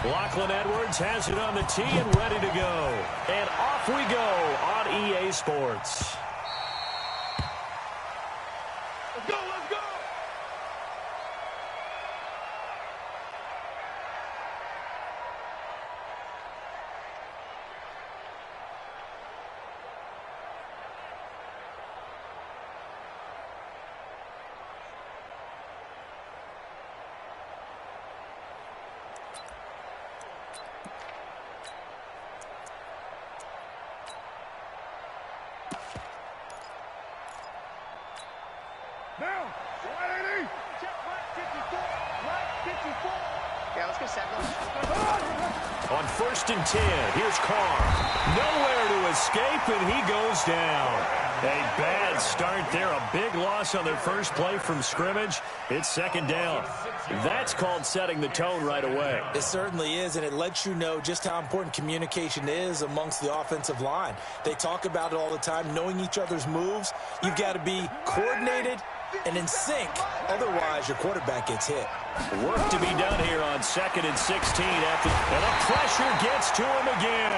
Lachlan Edwards has it on the tee and ready to go. And off we go on EA Sports. Let's go, let's go! Now, 180. Check right 54. Right 54. Yeah, let's go second. On 1st and 10, here's Carr. Nowhere to escape, and he goes down. A bad start there. A big loss on their first play from scrimmage. It's 2nd down. That's called setting the tone right away. It certainly is, and it lets you know just how important communication is amongst the offensive line. They talk about it all the time, knowing each other's moves. You've got to be coordinated and in sync. Otherwise, your quarterback gets hit. Work to be done here on 2nd and 16 after, and the pressure gets to him again.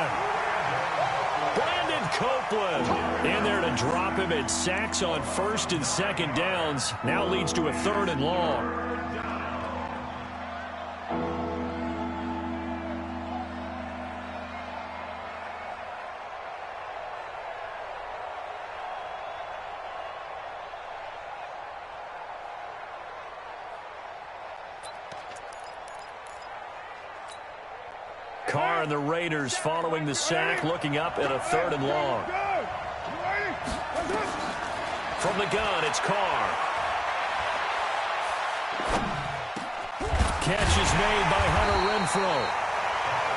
Brandon Copeland in there to drop him at sacks on 1st and 2nd downs. Now leads to a 3rd and long. Carr and the Raiders following the sack, looking up at a 3rd and long. From the gun, it's Carr. Catch is made by Hunter Renfrow.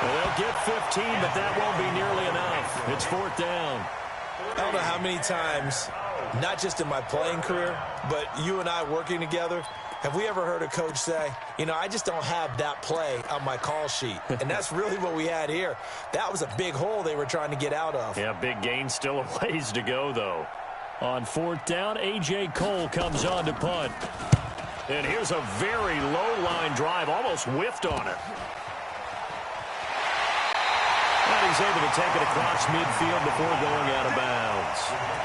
Well, they'll get 15, but that won't be nearly enough. It's 4th down. I don't know how many times, not just in my playing career, but you and I working together, have we ever heard a coach say, you know, I just don't have that play on my call sheet? And that's really what we had here. That was a big hole they were trying to get out of. Yeah, big gain, still a ways to go, though. On 4th down, A.J. Cole comes on to punt. And here's a very low-line drive, almost whiffed on it. And he's able to take it across midfield before going out of bounds.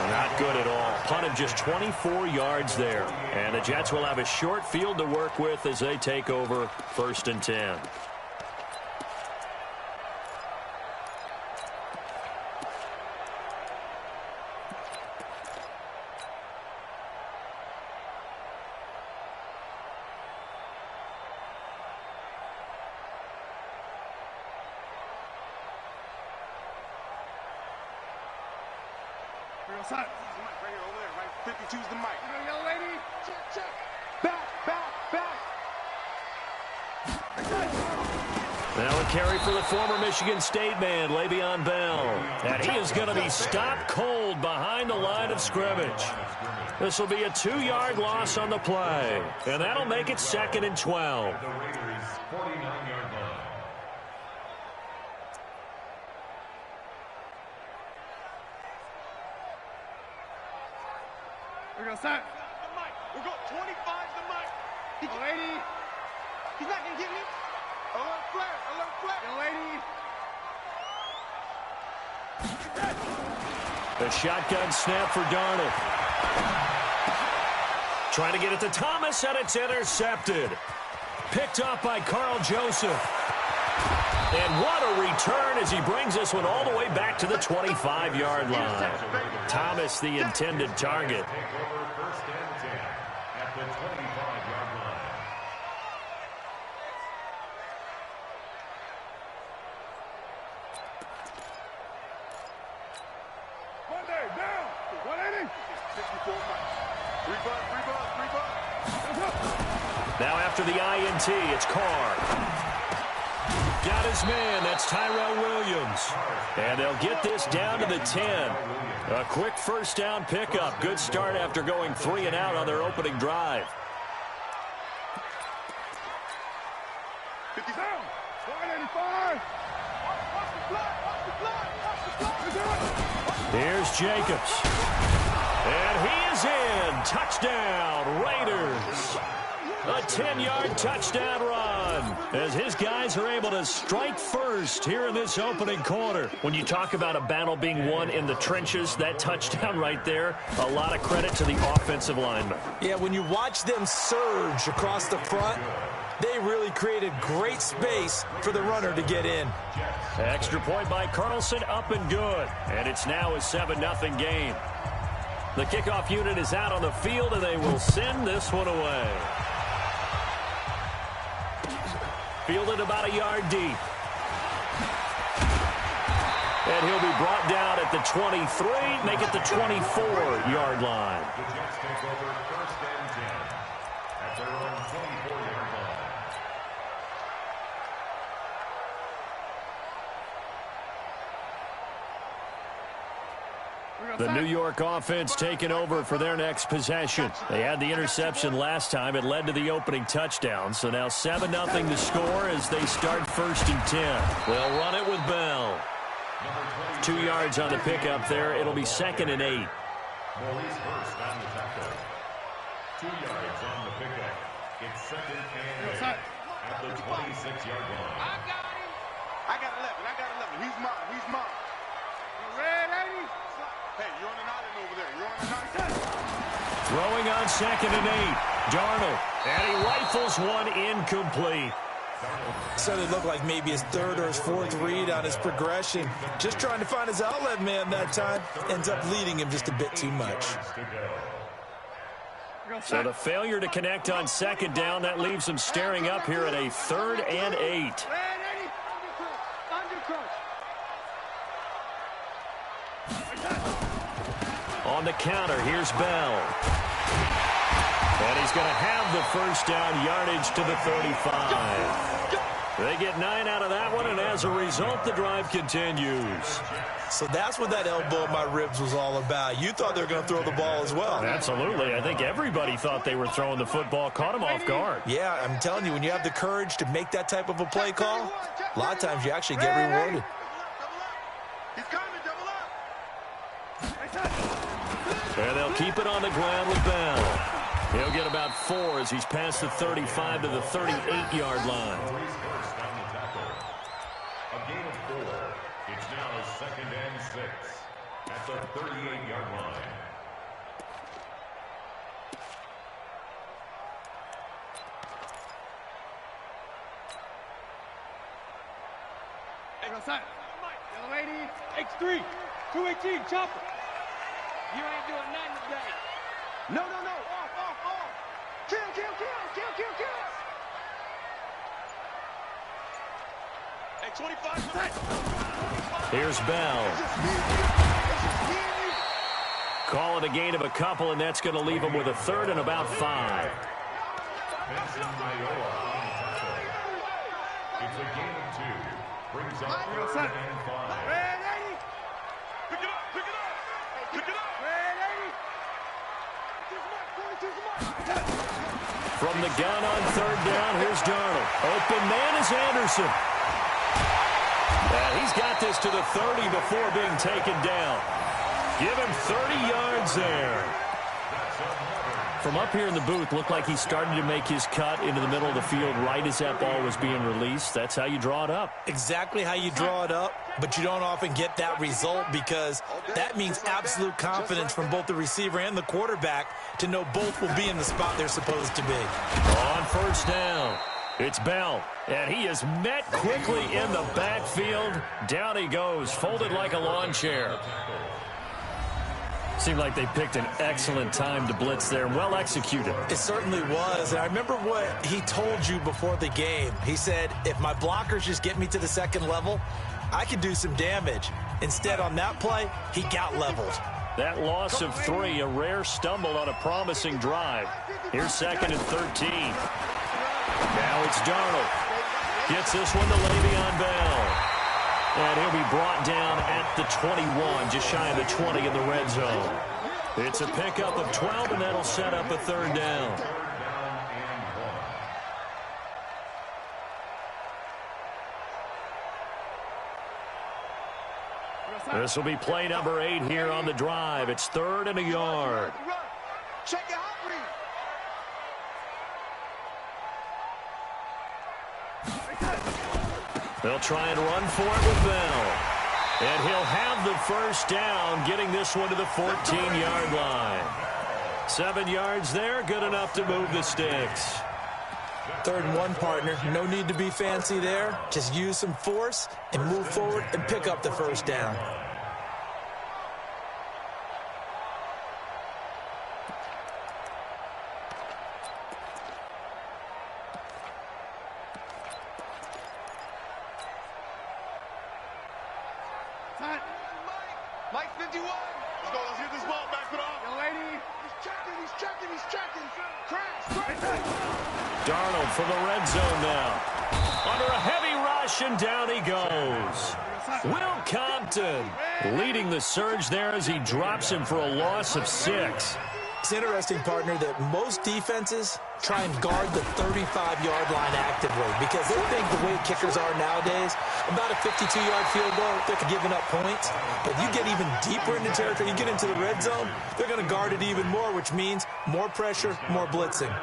Not good at all. Punted just 24 yards there. And the Jets will have a short field to work with as they take over 1st and 10. Right here, over there, right? 52's the mic. You know, young lady? Check, check. Back. Now a carry for the former Michigan State man, Le'Veon Bell. And he is going to be stopped cold behind the line of scrimmage. This will be a 2-yard loss on the play. And that'll make it 2nd and 12. We're going to set. The mic. We're going 25 the mic. Young lady. He's not going to get me. Alert flag. Young lady. The shotgun snap for Darnold. Trying to get it to Thomas, and it's intercepted. Picked off by Carl Joseph. And what a return as he brings this one all the way back to the 25-yard line. Thomas, the intended target. Monday, down. 180. 64. Rebutt. Now after the INT, it's Carr. Got his man. That's Tyrell Williams. And they'll get this down to the 10. A quick 1st down pickup. Good start after going 3 and out on their opening drive. 50 down. 185. Here's Jacobs. And he is in. Touchdown, Raiders. A 10-yard touchdown run as his guys are able to strike first here in this opening quarter. When you talk about a battle being won in the trenches, that touchdown right there, a lot of credit to the offensive linemen. Yeah, when you watch them surge across the front, they really created great space for the runner to get in. Extra point by Carlson, up and good. And it's now a 7-0 game. The kickoff unit is out on the field, and they will send this one away. Fielded about a yard deep. And he'll be brought down at the 23, make it the 24-yard line. The Jets take over first and 10 at their own 24-yard line. The New York offense taking over for their next possession. They had the interception last time. It led to the opening touchdown. So now 7-0 to score as they start first and 10. They'll run it with Bell. 2 yards on the pickup there. It'll be 2nd and 8. Maurice first on the tackle. 2 yards on the pickup. It's 2nd and 8 at the 26-yard line. I got 11. He's mine. Red 80. Hey, you're on an island over there. You're on an island. Throwing on 2nd and 8. Darnold. And he rifles one incomplete. So it looked like maybe his 3rd or his 4th read on his progression. Just trying to find his outlet man that time. Ends up leading him just a bit too much. So the failure to connect on 2nd down, that leaves him staring up here at a 3rd and 8. On the counter, here's Bell. And he's going to have the first down, yardage to the 35. They get 9 out of that one, and as a result, the drive continues. So that's what that elbow in my ribs was all about. You thought they were going to throw the ball as well. Absolutely. I think everybody thought they were throwing the football, caught him off guard. Yeah, I'm telling you, when you have the courage to make that type of a play call, a lot of times you actually get rewarded. He's coming, double up. And they'll keep it on the ground with Bell. He'll get about 4 as he's past the 35 to the 38-yard line. Maurice first on the tackle. A gain of 4. It's now 2nd and 6 at the 38-yard line. Yellow 80, X3, 218, chopper. You ain't doing nothing today. No. Off. Kill. Hey, 25%. Here's Bell. Call it a gain of a couple, and that's going to leave him with a 3rd and about 5. Benson Mayowa on the tackle. It's a gain of 2. Brings up 3rd and 5. Red 80. Pick it up. Red 80. From the gun on 3rd down, here's Darnold. Open man is Anderson. And he's got this to the 30 before being taken down. Give him 30 yards there. From up here in the booth, looked like he started to make his cut into the middle of the field right as that ball was being released. That's how you draw it up. Exactly how you draw it up, but you don't often get that result because that means absolute confidence from both the receiver and the quarterback to know both will be in the spot they're supposed to be. On 1st down, it's Bell, and he is met quickly in the backfield. Down he goes, folded like a lawn chair. Seemed like they picked an excellent time to blitz there. Well executed. It certainly was. And I remember what he told you before the game. He said, if my blockers just get me to the 2nd level, I could do some damage. Instead, on that play, he got leveled. That loss of 3, a rare stumble on a promising drive. Here's 2nd and 13. Now it's Darnold. Gets this one to Le'Veon Bell. And he'll be brought down at the 21, just shy of the 20 in the red zone. It's a pickup of 12, and that'll set up a 3rd down. This will be play number 8 here on the drive. It's 3rd and a yard. Check your hot read. They'll try and run for it with Bell. And he'll have the first down, getting this one to the 14-yard line. 7 yards there, good enough to move the sticks. 3rd and 1, partner. No need to be fancy there. Just use some force and move forward and pick up the first down. Mike 51. Let's go. Let's hit this ball. Back it off. Young lady. He's checking. Crash. Darnold from the red zone now. Under a heavy rush, and down he goes. Will Compton leading the surge there as he drops him for a loss of 6. It's interesting, partner, that most defenses try and guard the 35-yard line actively because they think the way kickers are nowadays, about a 52-yard field goal, they're giving up points. But you get even deeper into territory, you get into the red zone, they're going to guard it even more, which means more pressure, more blitzing.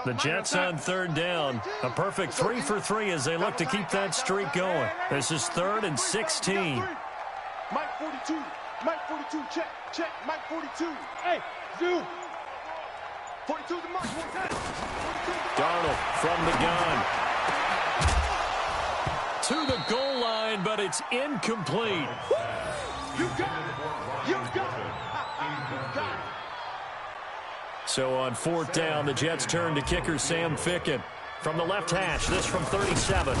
The Jets on 3rd down. A perfect 3 for 3 as they look to keep that streak going. This is 3rd and 16. Mike 42. Mike 42. Check. Mike 42. Hey, Zoo. 42 to Mike. Darnold from the gun. To the goal line, but it's incomplete. You got it. You got it. So on 4th down, the Jets turn to kicker Sam Ficken. From the left hash, this from 37.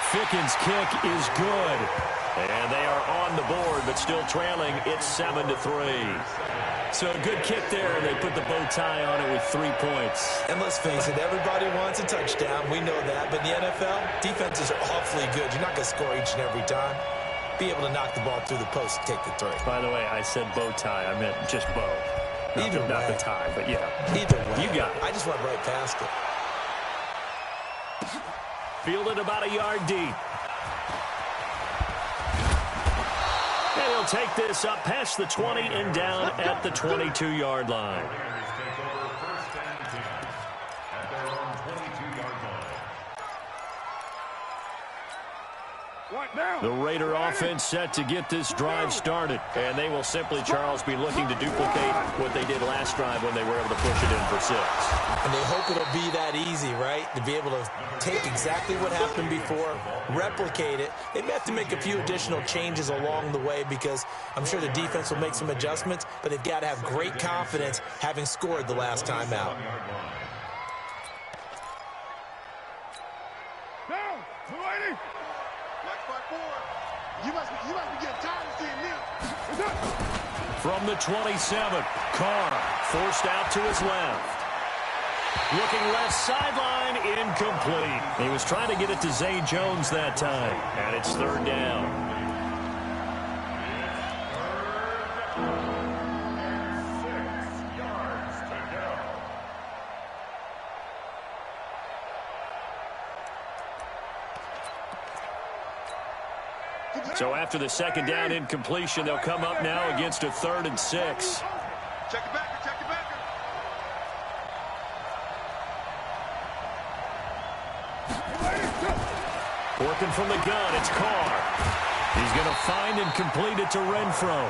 Ficken's kick is good. And they are on the board, but still trailing. It's 7-3. So a good kick there, and they put the bow tie on it with 3 points. And let's face it, everybody wants a touchdown. We know that. But in the NFL, defenses are awfully good. You're not going to score each and every time. Be able to knock the ball through the post and take the 3. By the way, I said bow tie. I meant just bow. Not the tie, but yeah. Either way. You got it. I just went right past it. Fielded about a yard deep. And he'll take this up past the 20 and down at the 22-yard line. The Raider offense set to get this drive started. And they will simply, Charles, be looking to duplicate what they did last drive when they were able to push it in for 6. And they hope it'll be that easy, right? To be able to take exactly what happened before, replicate it. They may have to make a few additional changes along the way because I'm sure the defense will make some adjustments, but they've got to have great confidence having scored the last time out. You must be getting tired of seeing me. From the 27, Carr forced out to his left. Looking left sideline, incomplete. He was trying to get it to Zay Jones that time, and it's 3rd down. So after the 2nd down incompletion, they'll come up now against a 3rd and 6. Check it back. Working from the gun, it's Carr. He's going to find and complete it to Renfro.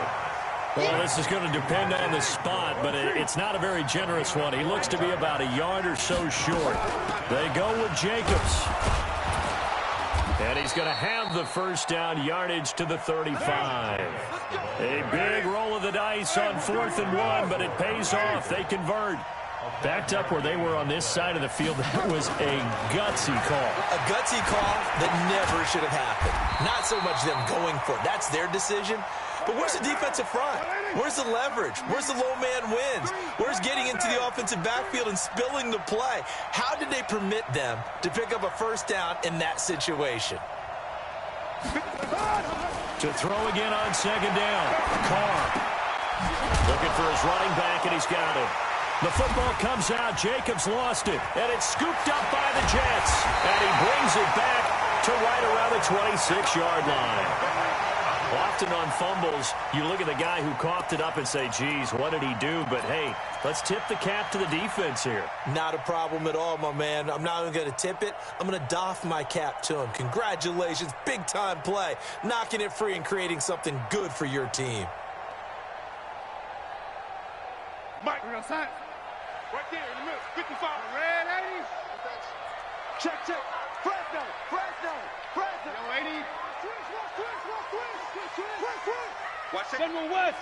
Well, this is going to depend on the spot, but it's not a very generous one. He looks to be about a yard or so short. They go with Jacobs. And he's going to have the first down, yardage to the 35. A big roll of the dice on 4th and 1, but it pays off. They convert. Backed up where they were on this side of the field, that was a gutsy call. A gutsy call that never should have happened. Not so much them going for it. That's their decision. But where's the defensive front? Where's the leverage? Where's the low man wins? Where's getting into the offensive backfield and spilling the play? How did they permit them to pick up a first down in that situation? To throw again on 2nd down. Carr looking for his running back, and he's got him. The football comes out. Jacobs lost it, and it's scooped up by the Jets. And he brings it back to right around the 26-yard line. Often on fumbles, you look at the guy who coughed it up and say, geez, what did he do? But, hey, let's tip the cap to the defense here. Not a problem at all, my man. I'm not even going to tip it. I'm going to doff my cap to him. Congratulations. Big-time play. Knocking it free and creating something good for your team. Mike, we're outside. Right there in the middle. 55. Red 80. Check. Fresno. Yo, 80. Watch it. General West.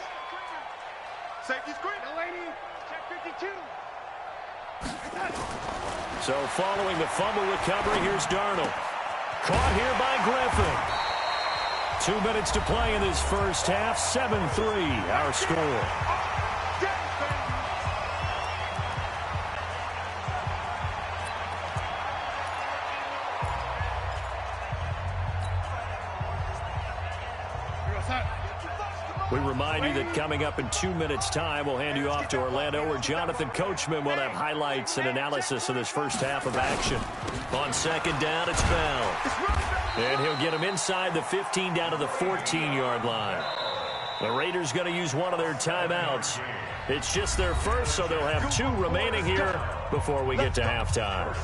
Safety screen. Yo, 80. Check 52. So following the fumble recovery, here's Darnold. Caught here by Griffin. 2 minutes to play in this first half. 7-3 our score. We remind you that coming up in 2 minutes' time, we'll hand you off to Orlando, where Jonathan Coachman will have highlights and analysis of this first half of action. On second down, it's Bell. And he'll get him inside the 15 down to the 14-yard line. The Raiders going to use one of their timeouts. It's just their first, so they'll have 2 remaining here before we get to halftime.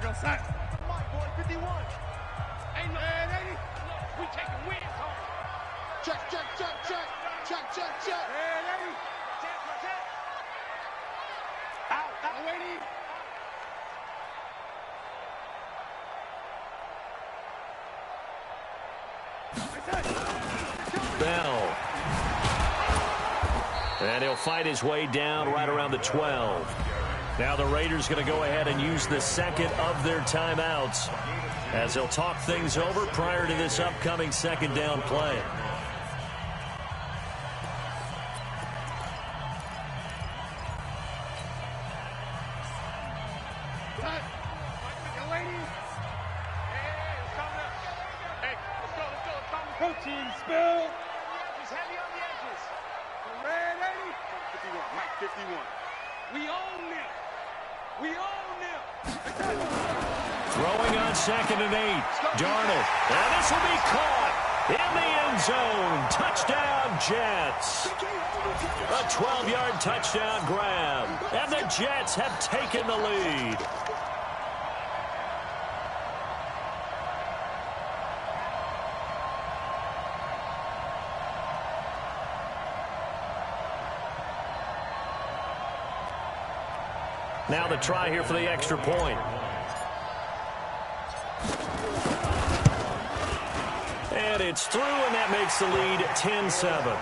Outside. My boy, 51. Ain't no 80. We taking wins home. Check. Red 80. Check. Out. 80. Bell. And he'll fight his way down right around the 12. Now the Raiders going to go ahead and use the second of their timeouts as they'll talk things over prior to this upcoming second down play. Protein spill. He's heavy on the edges. Red 80. 51. Mike 51. We own them. Throwing on 2nd and 8. Darnold. And this will be caught in the end zone. Touchdown, Jets. A 12-yard touchdown grab. And the Jets have taken the lead. Now the try here for the extra point. And it's through, and that makes the lead 10-7.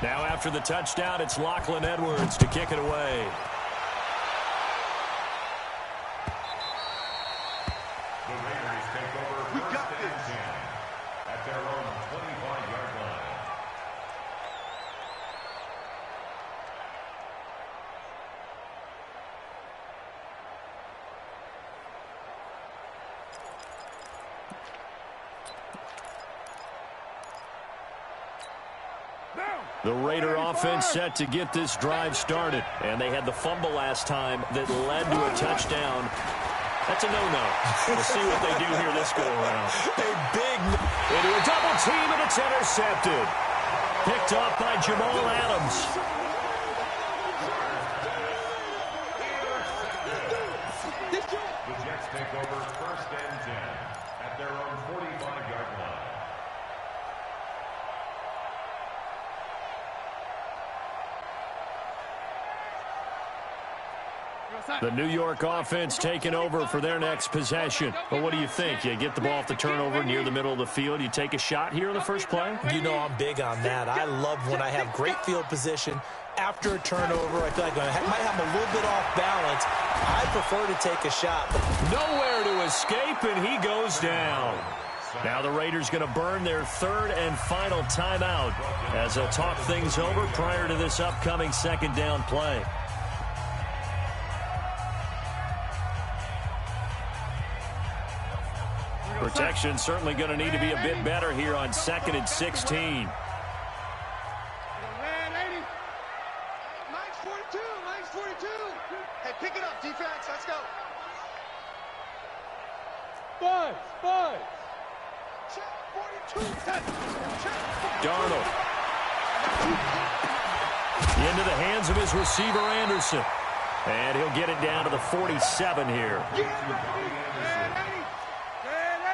Now after the touchdown, it's Lachlan Edwards to kick it away. The Raiders take over first and 10 at their own 25-yard line. The Raider offense set to get this drive started. And they had the fumble last time that led to a touchdown. That's a no-no. We'll see what they do here this go-around. Into a double team, and it's intercepted. Picked up by Jamal Adams. The Jets take over first and 10 at their own 45-yard line. The New York offense taking over for their next possession. Well, what do you think? You get the ball off the turnover near the middle of the field. You take a shot here in the first play? You know I'm big on that. I love when I have great field position. After a turnover, I feel like I might have a little bit off balance. I prefer to take a shot. Nowhere to escape, and he goes down. Now the Raiders going to burn their third and final timeout as they'll talk things over prior to this upcoming second down play. Protection certainly going to need to be a bit better here on 2nd and 16. Hey, pick it up, defense. Let's go. Five. Check, 42. Check. Darnold. Into the hands of his receiver, Anderson. And he'll get it down to the 47 here.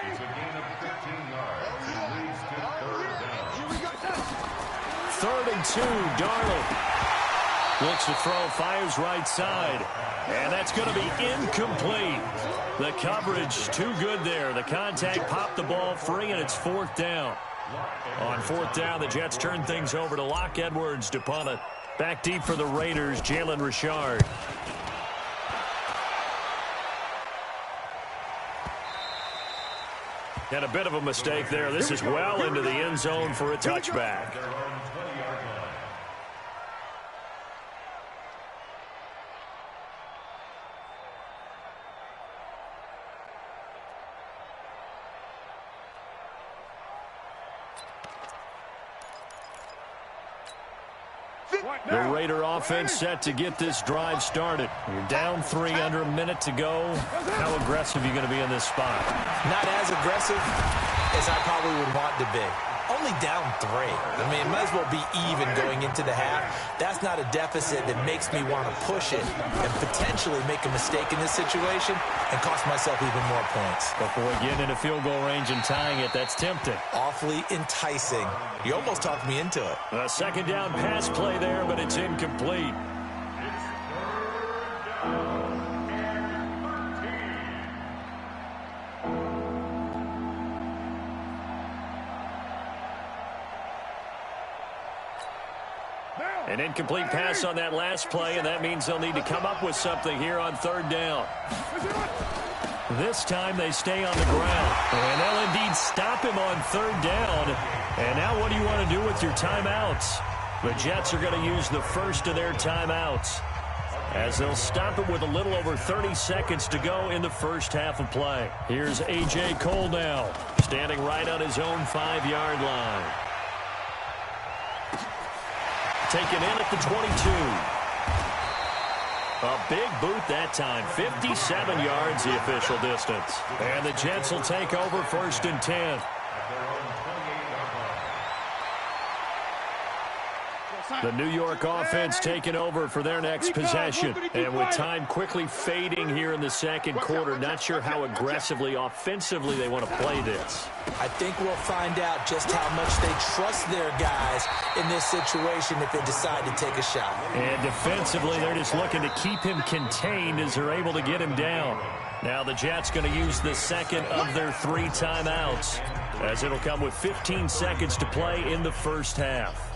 It's a gain of 15 yards. It leads to 3rd down. 3rd and 2, Darnold. Looks to throw, fires right side. And that's going to be incomplete. The coverage too good there. The contact popped the ball free, and it's 4th down. On 4th down, the Jets turn things over to Locke Edwards to punt it. Back deep for the Raiders, Jalen Richard. And a bit of a mistake there. This is well into the end zone for a touchback. The Raider offense set to get this drive started. You're down 3 under a minute to go. How aggressive are you going to be in this spot? Not as aggressive as I probably would want to be. Only down 3. I mean, it might as well be even going into the half. That's not a deficit that makes me want to push it and potentially make a mistake in this situation and cost myself even more points. Before getting into field goal range and tying it, that's tempting. Awfully enticing. You almost talked me into it. A second down pass play there, but it's incomplete. An incomplete pass on that last play, and that means they'll need to come up with something here on 3rd down. This time they stay on the ground, and they'll indeed stop him on 3rd down. And now what do you want to do with your timeouts? The Jets are going to use the first of their timeouts as they'll stop it with a little over 30 seconds to go in the first half of play. Here's A.J. Cole now, standing right on his own 5-yard line. Taken in at the 22. A big boot that time. 57 yards the official distance. And the Jets will take over 1st and 10. The New York offense taking over for their next possession. And with time quickly fading here in the second quarter, not sure how aggressively, offensively they want to play this. I think we'll find out just how much they trust their guys in this situation if they decide to take a shot. And defensively, they're just looking to keep him contained as they're able to get him down. Now the Jets going to use the second of their 3 timeouts, as it'll come with 15 seconds to play in the first half.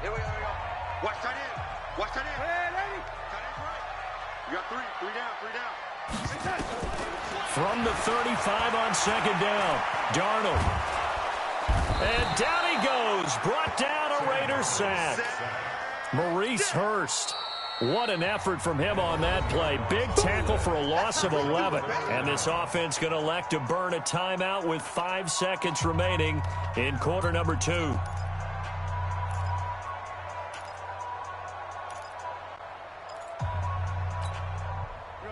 Here we go. Watch tight end. Watch tight end. Tight end's right. You got 3 down. From the 35 on 2nd down, Darnold. And down he goes. Brought down a Raider sack. Maurice Hurst. What an effort from him on that play. Big tackle for a loss of 11. And this offense going to elect to burn a timeout with 5 seconds remaining in quarter number 2.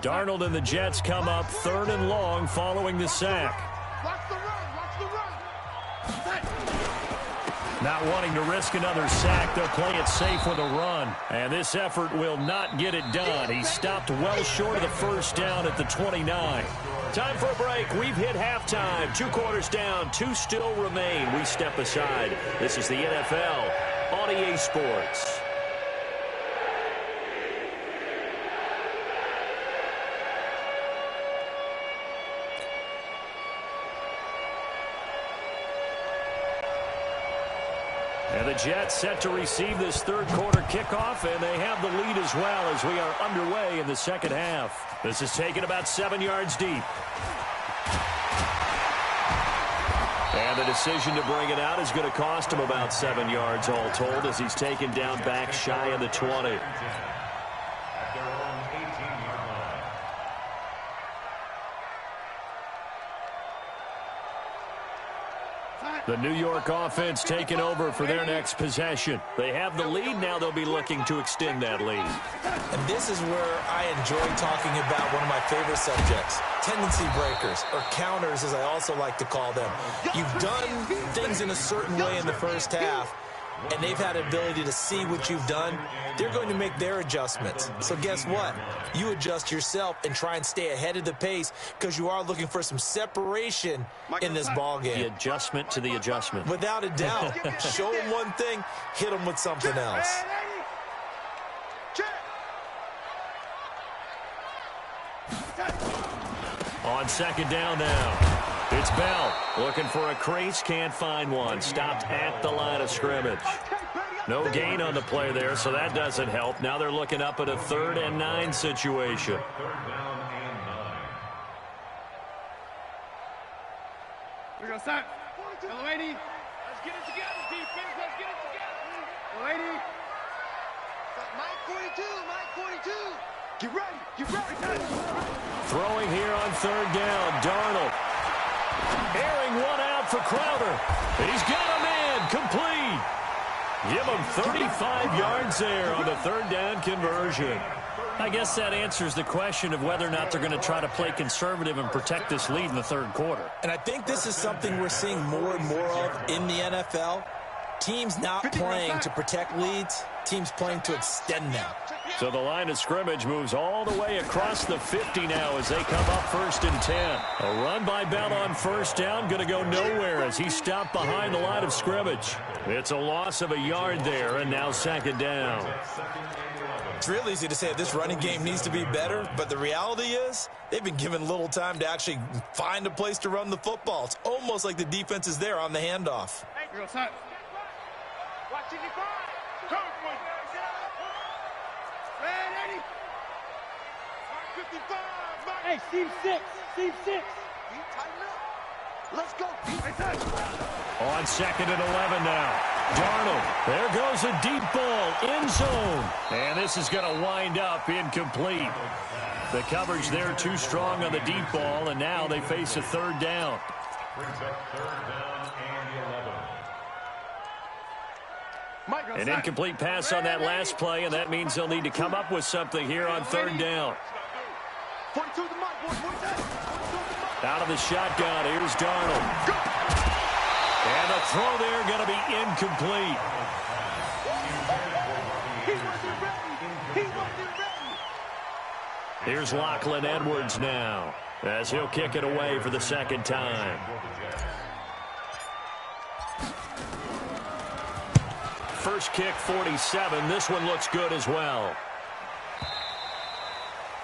Darnold and the Jets come up 3rd and long following the sack. Watch the run. Not wanting to risk another sack, they'll play it safe with a run. And this effort will not get it done. He stopped well short of the 1st down at the 29. Time for a break. We've hit halftime. 2 quarters down, 2 still remain. We step aside. This is the NFL on EA Sports. And the Jets set to receive this third quarter kickoff, and they have the lead as well as we are underway in the second half. This is taken about 7 yards deep. And the decision to bring it out is going to cost him about 7 yards all told as he's taken down back shy of the 20. The New York offense taking over for their next possession. They have the lead. Now they'll be looking to extend that lead. And this is where I enjoy talking about one of my favorite subjects, tendency breakers, or counters as I also like to call them. You've done things in a certain way in the first half, and they've had the ability to see what you've done. They're going to make their adjustments. So guess what? You adjust yourself and try and stay ahead of the pace because you are looking for some separation in this ball game. The adjustment to the adjustment. Without a doubt. Show them one thing, hit them with something else. On second down now. It's Bell looking for a crease, can't find one. Stopped at the line of scrimmage. No gain on the play there, so that doesn't help. Now they're looking up at a 3rd and 9 situation. We're going to start. Lady. Let's get it together, defense. Let's get it together. Lady. Mike 42. Get ready. Get ready. Throwing here on 3rd down. Darnold. Airing one out for Crowder. And he's got him in. Complete. Give him 35 yards there on the 3rd down conversion. I guess that answers the question of whether or not they're going to try to play conservative and protect this lead in the 3rd quarter. And I think this is something we're seeing more and more of in the NFL. Teams not playing to protect leads, teams playing to extend them. So the line of scrimmage moves all the way across the 50 now as they come up 1st and 10. A run by Bell on 1st down, going to go nowhere as he stopped behind the line of scrimmage. It's a loss of a yard there, and now 2nd down. It's real easy to say this running game needs to be better, but the reality is they've been given little time to actually find a place to run the football. It's almost like the defense is there on the handoff. Hey, Steve 6. Let's go. On 2nd and 11 now. Darnold. There goes a deep ball. End zone. And this is going to wind up incomplete. The coverage there too strong on the deep ball, and now they face a 3rd down. Brings up 3rd down and 11. An incomplete pass on that last play, and that means they'll need to come up with something here on 3rd down. Out of the shotgun, here's Darnold. And the throw there going to be incomplete. Here's Lachlan Edwards now as he'll kick it away for the 2nd time. First kick, 47. This one looks good as well.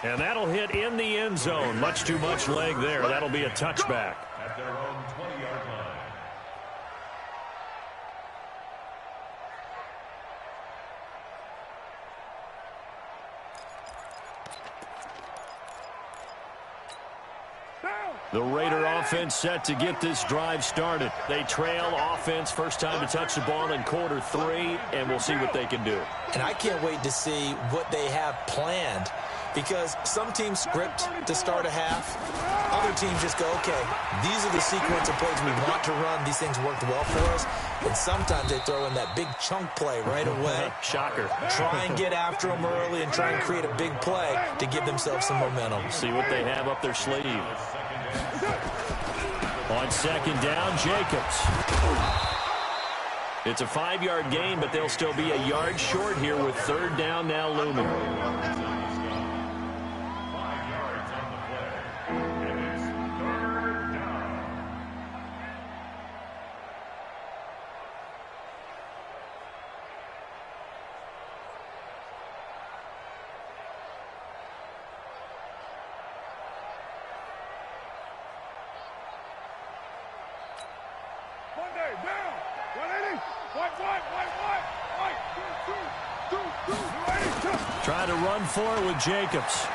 And that'll hit in the end zone. Much too much leg there. That'll be a touchback. At their own 20-yard line. The Raider offense set to get this drive started. They trail offense, first time to touch the ball in quarter 3, and we'll see what they can do. And I can't wait to see what they have planned, because some teams script to start a half. Other teams just go, okay, these are the sequence of plays we want to run. These things worked well for us. And sometimes they throw in that big chunk play right away. Shocker. Try and get after them early and try and create a big play to give themselves some momentum. See what they have up their sleeve. On 2nd down, Jacobs. It's a 5-yard gain, but they'll still be a yard short here with 3rd down now looming. 5 yards on the play. And it's 3rd down. Monday, down. 180. Trying to run for it with Jacobs.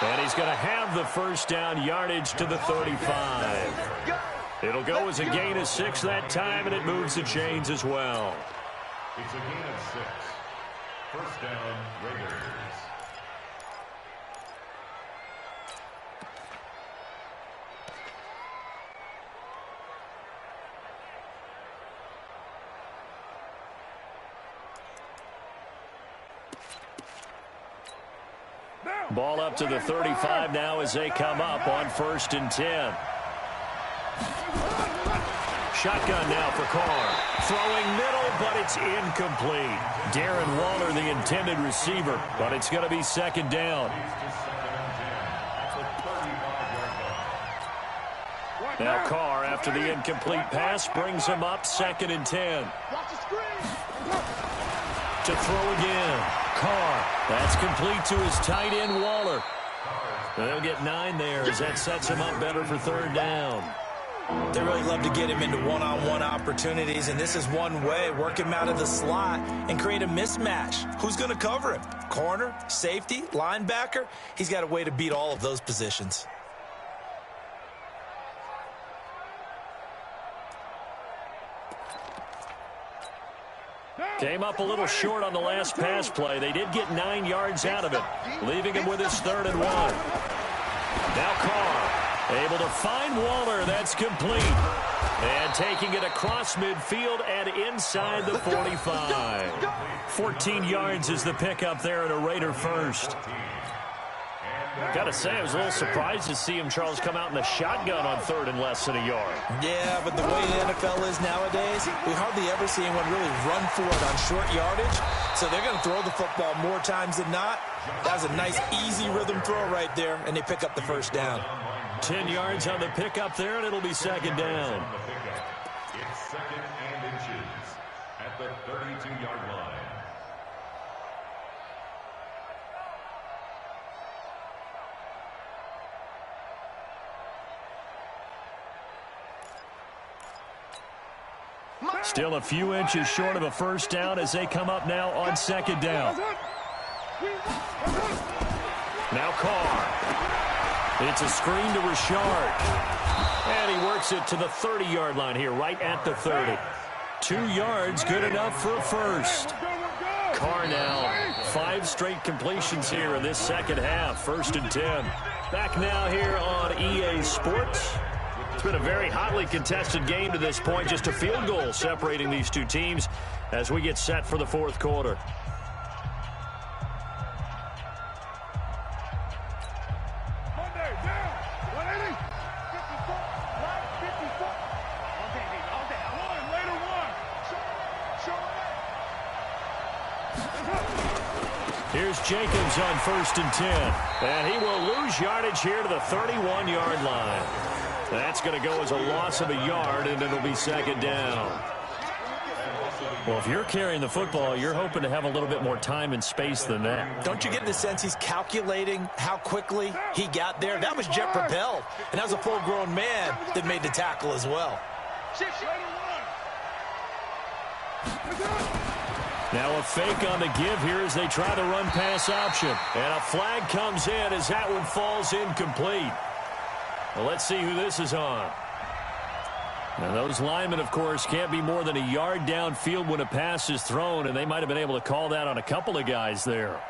And he's going to have the first down, yardage to the 35. It'll go as a gain of 6 that time, and it moves the chains as well. It's a gain of 6. First down, Raiders. Ball up to the 35 now as they come up on 1st and 10. Shotgun now for Carr. Throwing middle, but it's incomplete. Darren Waller, the intended receiver, but it's going to be 2nd down. Now Carr, after the incomplete pass, brings him up 2nd and 10. To throw again. Carr. That's complete to his tight end, Waller. They'll get 9 there as that sets him up better for 3rd down. They really love to get him into one-on-one opportunities, and this is one way. Work him out of the slot and create a mismatch. Who's going to cover him? Corner, safety, linebacker? He's got a way to beat all of those positions. Came up a little short on the last pass play. They did get 9 yards out of it, leaving him with his 3rd and 1. Now Carr, able to find Waller. That's complete. And taking it across midfield and inside the 45. 14 yards is the pickup there, and a Raider first. Got to say, I was a little surprised to see him, Charles, come out in the shotgun on 3rd and less than a yard. Yeah, but the way the NFL is nowadays, we hardly ever see anyone really run for it on short yardage. So they're going to throw the football more times than not. That was a nice, easy rhythm throw right there, and they pick up the first down. 10 yards on the pickup there, and it'll be 2nd down. It's 2nd and inches at the 32-yard line. Still a few inches short of a first down as they come up now on 2nd down. Now Carr. It's a screen to Richard. And he works it to the 30-yard line here, right at the 30. 2 yards, good enough for a first. Carr now, 5 straight completions here in this second half, 1st and 10. Back now here on EA Sports. It's been a very hotly contested game to this point. Just a field goal separating these two teams as we get set for the 4th quarter. Here's Jacobs on 1st and 10. And he will lose yardage here to the 31-yard line. That's going to go as a loss of a yard, and it'll be 2nd down. Well, if you're carrying the football, you're hoping to have a little bit more time and space than that. Don't you get the sense he's calculating how quickly he got there? That was jet propelled, and that was a full-grown man that made the tackle as well. Now a fake on the give here as they try the run-pass option. And a flag comes in as that one falls incomplete. Well, let's see who this is on. Now, those linemen, of course, can't be more than a yard downfield when a pass is thrown, and they might have been able to call that on a couple of guys there.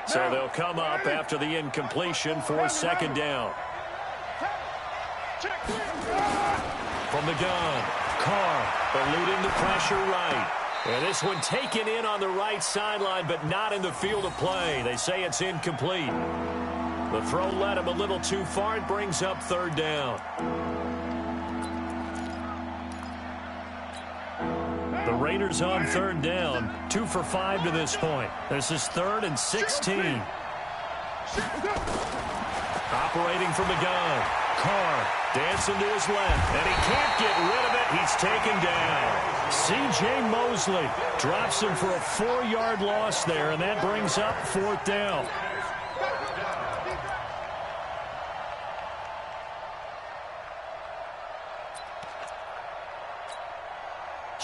So they'll come up after the incompletion for 2nd down. From the gun, Carr eluding the pressure right. And this one taken in on the right sideline, but not in the field of play. They say it's incomplete. The throw led him a little too far. It brings up 3rd down. The Raiders on 3rd down, 2 for 5 to this point. This is 3rd and 16. Operating from the gun. Carr dancing to his left, and he can't get rid of it. He's taken down. C.J. Mosley drops him for a 4-yard loss there, and that brings up 4th down.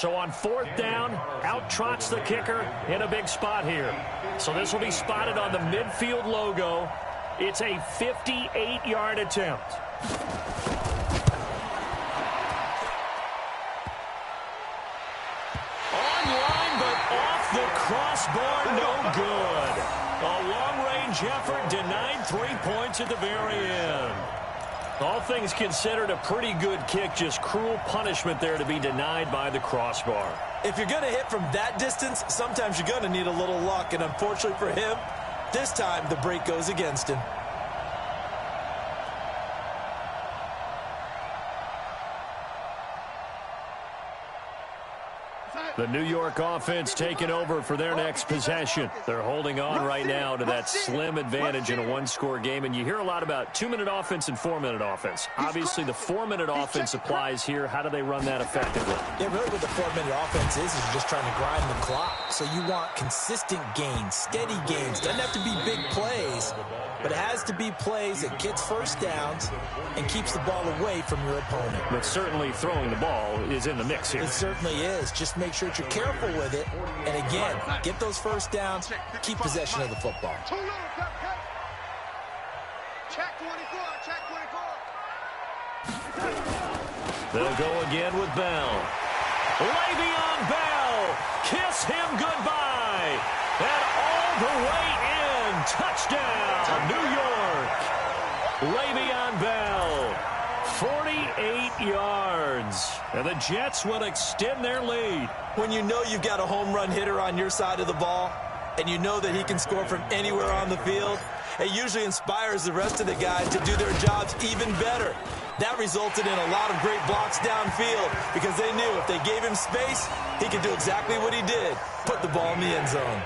So on 4th down, out trots the kicker in a big spot here. So this will be spotted on the midfield logo. It's a 58-yard attempt. Online, but off the crossbar, no good. A long-range effort denied 3 points at the very end. All things considered, a pretty good kick, just cruel punishment there to be denied by the crossbar. If you're going to hit from that distance, sometimes you're going to need a little luck, and unfortunately for him, this time the break goes against him. The New York offense taking over for their next possession. They're holding on right now to that slim advantage in a one-score game. And you hear a lot about 2-minute offense and 4-minute offense. Obviously, the 4-minute offense applies here. How do they run that effectively? Yeah, really what the 4-minute offense is you're just trying to grind the clock. So you want consistent gains, steady gains. Doesn't have to be big plays, but it has to be plays that gets first downs and keeps the ball away from your opponent. But certainly throwing the ball is in the mix here. It certainly is. Just make sure that you're careful with it. And again, get those first downs, keep possession of the football. Check 24, check 24. They'll go again with Bell. Le'Veon Bell, kiss him goodbye. And all the way in, touchdown, New York. Le'Veon Bell, 48 yards. And the Jets will extend their lead. When you know you've got a home run hitter on your side of the ball, and you know that he can score from anywhere on the field, it usually inspires the rest of the guys to do their jobs even better. That resulted in a lot of great blocks downfield because they knew if they gave him space, he could do exactly what he did, put the ball in the end zone.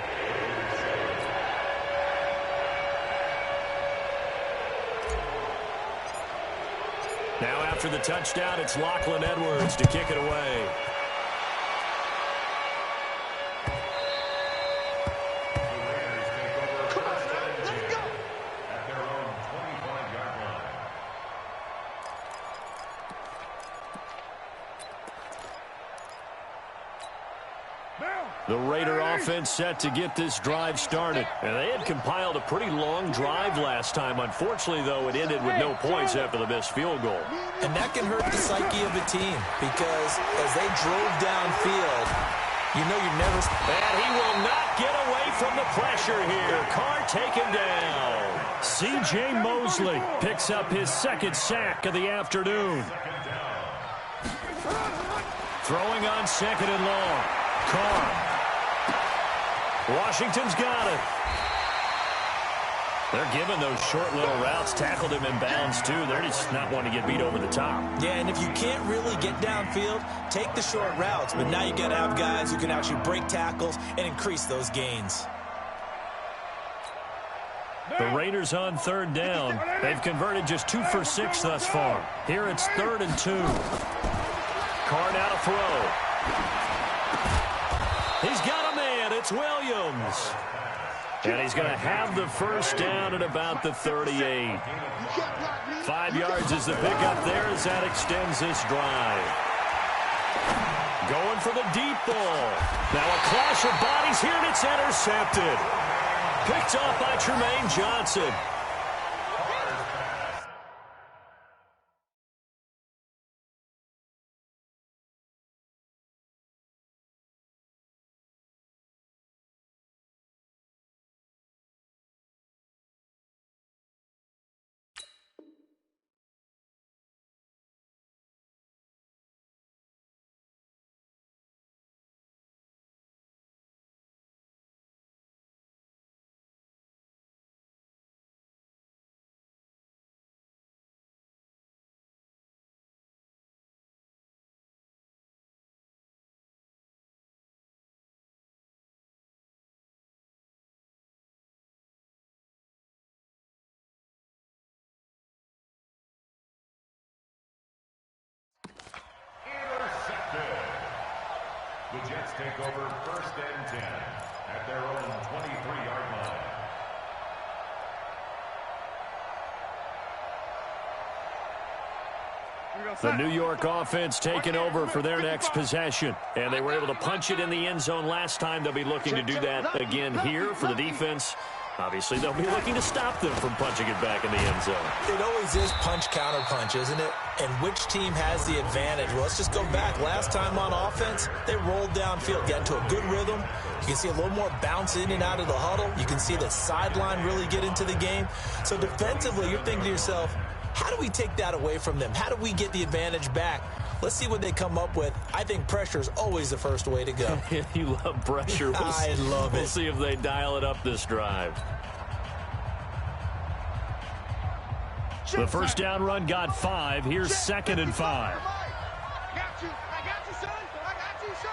Now after the touchdown, it's Lachlan Edwards to kick it away. The Raider offense set to get this drive started. And they had compiled a pretty long drive last time. Unfortunately, though, it ended with no points after the missed field goal. And that can hurt the psyche of a team because as they drove downfield, you know you're never... And he will not get away from the pressure here. Carr taken down. C.J. Mosley picks up his second sack of the afternoon. Throwing on 2nd and long. Carr. Washington's got it. They're giving those short little routes. Tackled him in bounds, too. They're just not wanting to get beat over the top. Yeah, and if you can't really get downfield, take the short routes. But now you got to have guys who can actually break tackles and increase those gains. The Raiders on 3rd down. They've converted just 2 for 6 thus far. Here it's 3rd and 2. Carr now to throw. He's got a man. It's Williams. And he's going to have the first down at about the 38. 5 yards is the pickup there as that extends this drive. Going for the deep ball. Now a clash of bodies here, and it's intercepted. Picked off by Tremaine Johnson. The Jets take over 1st and 10 at their own 23-yard line. The New York offense taking over for their next possession. And they were able to punch it in the end zone last time. They'll be looking to do that again here for the defense. Obviously, they'll be looking to stop them from punching it back in the end zone. It always is punch-counter-punch, isn't it? And which team has the advantage? Well, let's just go back. Last time on offense, they rolled downfield, got into a good rhythm. You can see a little more bounce in and out of the huddle. You can see the sideline really get into the game. So defensively, you're thinking to yourself, how do we take that away from them? How do we get the advantage back? Let's see what they come up with. I think pressure is always the first way to go. You love pressure. I love it. We'll see if they dial it up this drive. The first down run got 5. Here's 2nd and 5. I got you, son. I got you, son.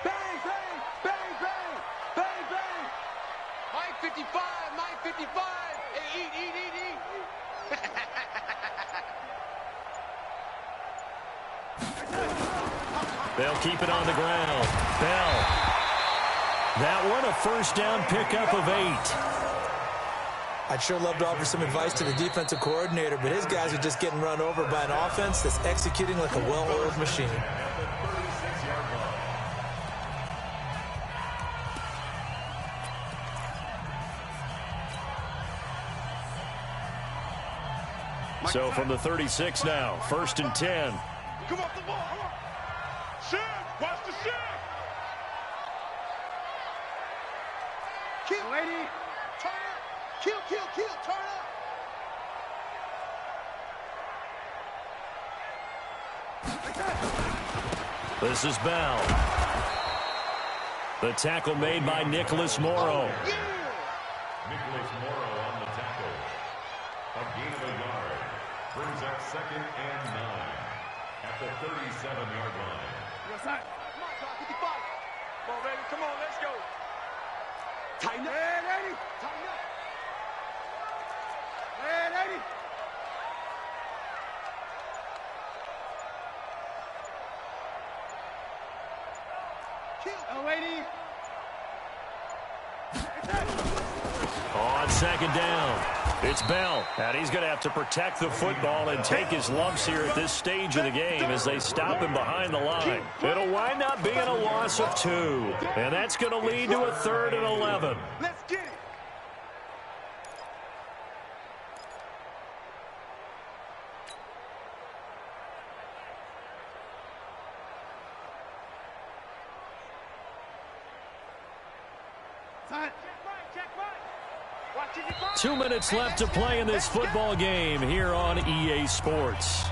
Bang, bang, bang, bang, bang, bang. Mike 55, Mike 55. Hey, eat. They'll keep it on the ground. Bell. That one a first down pickup of 8. I'd sure love to offer some advice to the defensive coordinator, but his guys are just getting run over by an offense that's executing like a well-oiled machine. So from the 36 now, 1st and 10. Come off the ball. Come on. Shift. Watch the shift. Kill. Lady. Turn up. Kill. Turn up. This is Bell. The tackle made by Nicholas Morrow. Nicholas Morrow on the tackle. A gain of a yard. Brings up 2nd and 9 at the 37-yard line. Your side. Come on, 55. Come on, baby. Come on, let's go. Tighten up. Ready. Tighten up. Ready. Kill. Lady. On 2nd down, it's Bell, and he's going to have to protect the football and take his lumps here at this stage of the game as they stop him behind the line. It'll wind up being a loss of 2, and that's going to lead to a 3rd and 11. Let's get it. Check right. 2 minutes left to play in this football game here on EA Sports.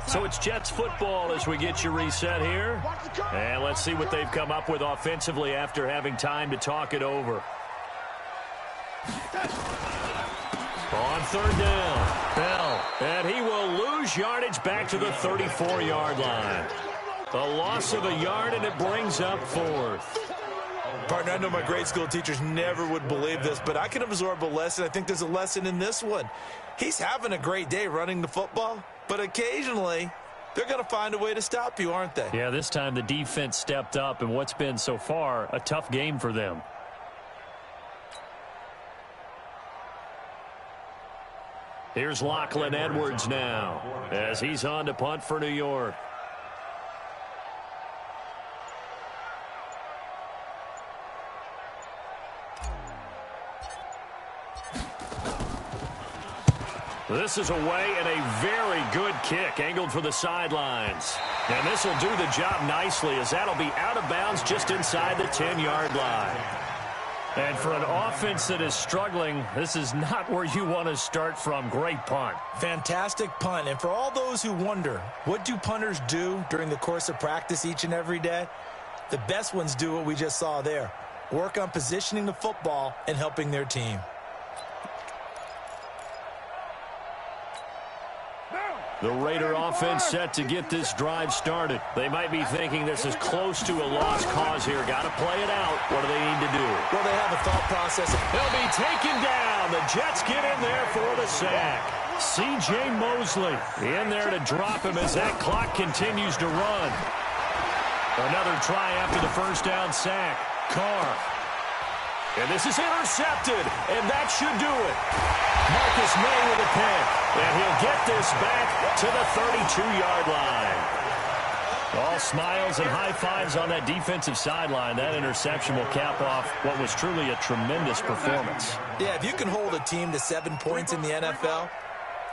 So it's Jets football as we get you reset here. And let's see what they've come up with offensively after having time to talk it over. On 3rd down, Bell, and he will lose yardage back to the 34-yard line. The loss of a yard, and it brings up 4th. Partner, I know my grade school teachers never would believe this, but I can absorb a lesson. I think there's a lesson in this one. He's having a great day running the football, but occasionally they're going to find a way to stop you, aren't they? Yeah, this time the defense stepped up in what's been so far a tough game for them. Here's Lachlan Edwards now as he's on to punt for New York. This is away and a very good kick angled for the sidelines. And this will do the job nicely as that'll be out of bounds just inside the 10-yard line. And for an offense that is struggling, this is not where you want to start from. Great punt. Fantastic punt. And for all those who wonder, what do punters do during the course of practice each and every day? The best ones do what we just saw there. Work on positioning the football and helping their team. The Raider offense set to get this drive started. They might be thinking this is close to a lost cause here. Got to play it out. What do they need to do? Well, they have a thought process. They'll be taken down. The Jets get in there for the sack. C.J. Mosley in there to drop him as that clock continues to run. Another try after the first down sack. Carr. And this is intercepted, and that should do it. Marcus May with a pick, and he'll get this back to the 32-yard line. All smiles and high fives on that defensive sideline. That interception will cap off what was truly a tremendous performance. Yeah, if you can hold a team to 7 points in the NFL,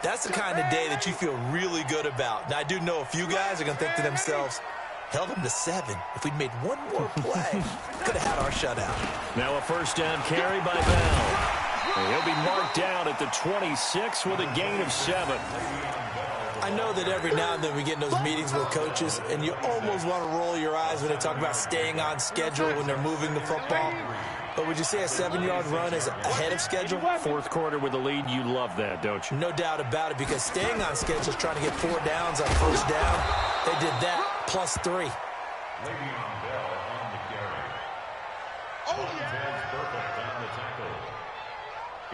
that's the kind of day that you feel really good about. Now, I do know a few guys are going to think to themselves, held them to 7. If we'd made one more play, could have had our shutout. Now a first down carry by Bell. And he'll be marked down at the 26 with a gain of 7. I know that every now and then we get in those meetings with coaches, and you almost want to roll your eyes when they talk about staying on schedule when they're moving the football. But would you say a 7-yard run is ahead of schedule? Fourth quarter with the lead, you love that, don't you? No doubt about it, because staying on schedule is trying to get 4 downs on first down. They did that plus 3. Le'Veon Bell on the carry. Montez perfect on the tackle.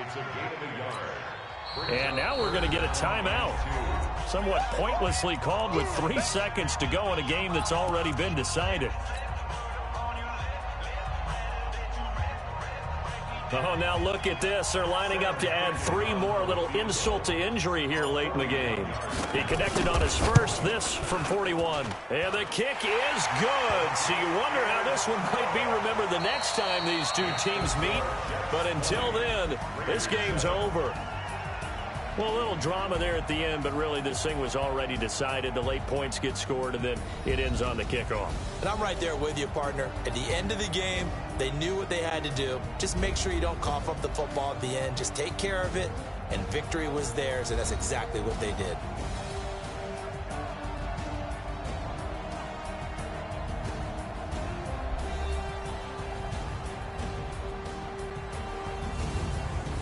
It's a gain of a yard. And now we're going to get a timeout. Somewhat pointlessly called with 3 seconds to go in a game that's already been decided. Oh, now look at this. They're lining up to add 3 more, a little insult to injury here late in the game. He connected on his first, this from 41. And the kick is good. So you wonder how this one might be remembered the next time these two teams meet. But until then, this game's over. Well, a little drama there at the end, but really this thing was already decided. The late points get scored, and then it ends on the kickoff. And I'm right there with you, partner. At the end of the game, they knew what they had to do. Just make sure you don't cough up the football at the end. Just take care of it, and victory was theirs, and that's exactly what they did.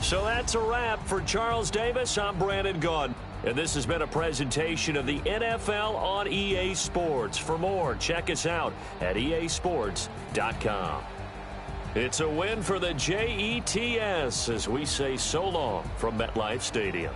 So that's a wrap for Charles Davis. I'm Brandon Gunn. And this has been a presentation of the NFL on EA Sports. For more, check us out at easports.com. It's a win for the Jets as we say so long from MetLife Stadium.